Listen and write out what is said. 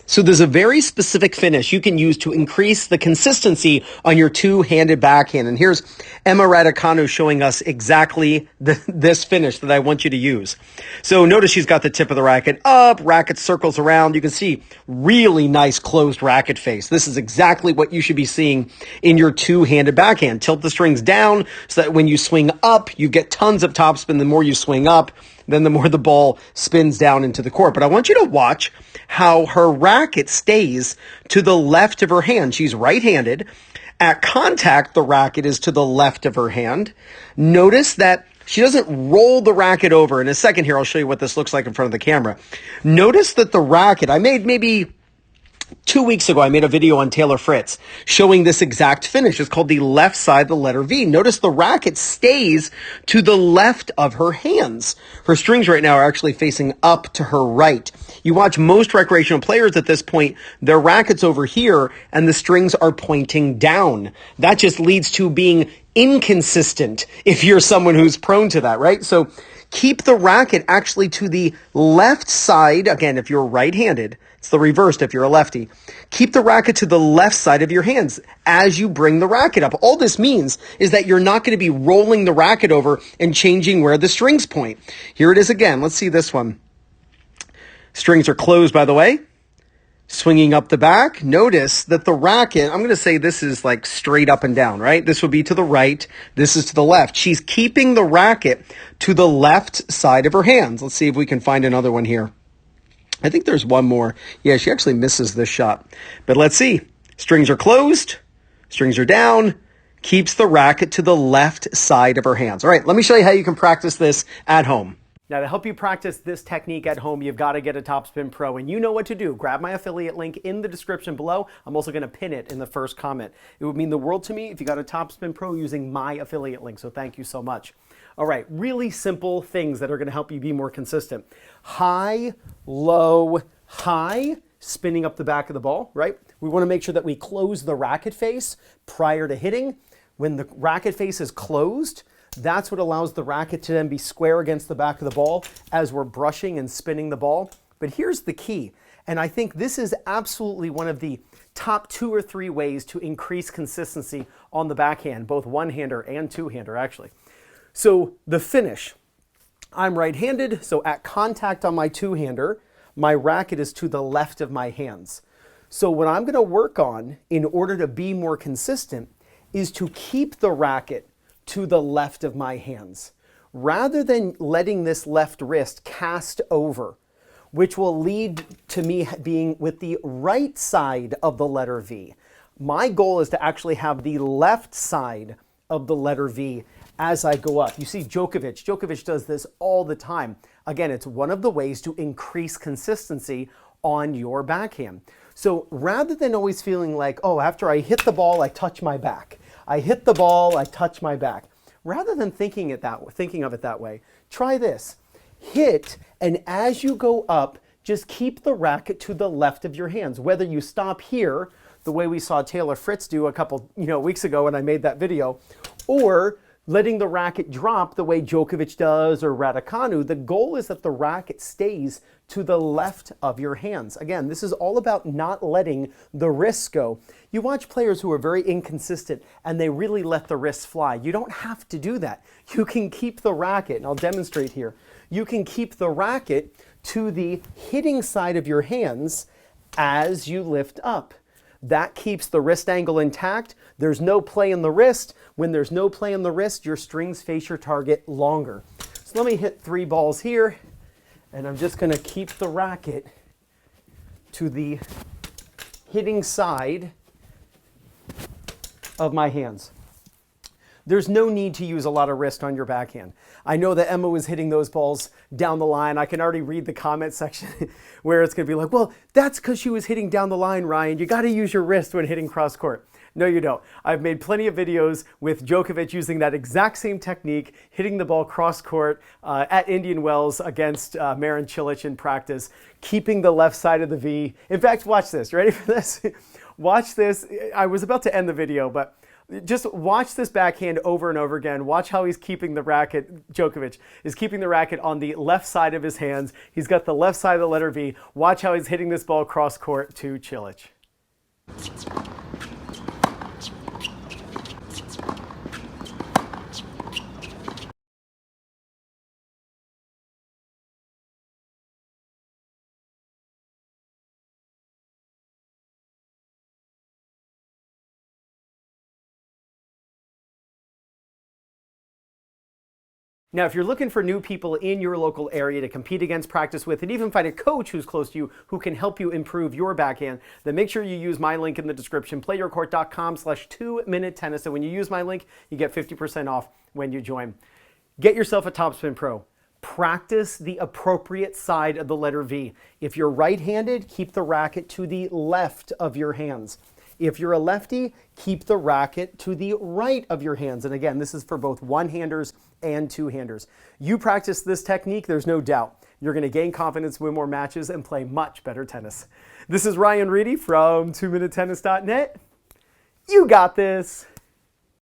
So there's a very specific finish you can use to increase the consistency on your two-handed backhand. And here's Emma Raducanu showing us exactly this finish that I want you to use. So notice she's got the tip of the racket up, racket circles around. You can see really nice closed racket face. This is exactly what you should be seeing in your two-handed backhand. Tilt the strings down so that when you swing up, you get tons of topspin. The more you swing up, then the more the ball spins down into the court. But I want you to watch how her racket stays to the left of her hand. She's right-handed. At contact, the racket is to the left of her hand. Notice that she doesn't roll the racket over. In a second here, I'll show you what this looks like in front of the camera. Notice that the racket, I made maybe 2 weeks ago, I made a video on Taylor Fritz showing this exact finish. It's called the left side, the letter V. Notice the racket stays to the left of her hands. Her strings right now are actually facing up to her right. You watch most recreational players at this point, their racket's over here and the strings are pointing down. That just leads to being inconsistent if you're someone who's prone to that, right? So keep the racket actually to the left side. Again, if you're right-handed, it's the reverse if you're a lefty. Keep the racket to the left side of your hands as you bring the racket up. All this means is that you're not going to be rolling the racket over and changing where the strings point. Here it is again. Let's see this one. Strings are closed, by the way. Swinging up the back, notice that the racket, I'm going to say this is like straight up and down, right? This would be to the right. This is to the left. She's keeping the racket to the left side of her hands. Let's see if we can find another one here. I think there's one more. Yeah, she actually misses this shot. But let's see. Strings are closed. Strings are down. Keeps the racket to the left side of her hands. All right, let me show you how you can practice this at home. Now, to help you practice this technique at home, you've got to get a Topspin Pro, and you know what to do. Grab my affiliate link in the description below. I'm also going to pin it in the first comment. It would mean the world to me if you got a Topspin Pro using my affiliate link, so thank you so much. All right, really simple things that are going to help you be more consistent. High, low, high, spinning up the back of the ball, right? We want to make sure that we close the racket face prior to hitting. When the racket face is closed, that's what allows the racket to then be square against the back of the ball as we're brushing and spinning the ball. But here's the key, and I think this is absolutely one of the top 2 or 3 ways to increase consistency on the backhand, both one-hander and two-hander actually. So the finish, I'm right-handed, so at contact on my two-hander, my racket is to the left of my hands. So what I'm going to work on in order to be more consistent is to keep the racket to the left of my hands, rather than letting this left wrist cast over, which will lead to me being with the right side of the letter V. My goal is to actually have the left side of the letter V as I go up. You see Djokovic does this all the time. Again, it's one of the ways to increase consistency on your backhand. So rather than always feeling like, oh, after I hit the ball, I touch my back. I hit the ball, I touch my back. Rather than thinking of it that way, try this. Hit, and as you go up, just keep the racket to the left of your hands. Whether you stop here, the way we saw Taylor Fritz do a couple weeks ago when I made that video, or letting the racket drop the way Djokovic does or Raducanu, the goal is that the racket stays to the left of your hands. Again, this is all about not letting the wrists go. You watch players who are very inconsistent and they really let the wrists fly. You don't have to do that. You can keep the racket, and I'll demonstrate here. You can keep the racket to the hitting side of your hands as you lift up. That keeps the wrist angle intact. There's no play in the wrist. When there's no play in the wrist, your strings face your target longer. So let me hit 3 balls here, and I'm just going to keep the racket to the hitting side of my hands. There's no need to use a lot of wrist on your backhand. I know that Emma was hitting those balls down the line. I can already read the comment section where it's going to be like, well, that's because she was hitting down the line, Ryan. You got to use your wrist when hitting cross court. No, you don't. I've made plenty of videos with Djokovic using that exact same technique, hitting the ball cross court at Indian Wells against Marin Cilic in practice, keeping the left side of the V. In fact, watch this. Ready for this? Watch this. I was about to end the video, but Just watch this backhand over and over again. Watch how he's keeping the racket. Djokovic is keeping the racket on the left side of his hands. He's got the left side of the letter V. Watch how he's hitting this ball cross court to Cilic. Now, if you're looking for new people in your local area to compete against, practice with, and even find a coach who's close to you who can help you improve your backhand, then make sure you use my link in the description, playyourcourt.com/2minute tennis. And when you use my link, you get 50% off when you join. Get yourself a Topspin Pro. Practice the appropriate side of the letter V. If you're right-handed, keep the racket to the left of your hands. If you're a lefty, keep the racket to the right of your hands. And again, this is for both one-handers and two-handers. You practice this technique, there's no doubt you're going to gain confidence, win more matches, and play much better tennis. This is Ryan Reedy from 2minutetennis.net. You got this.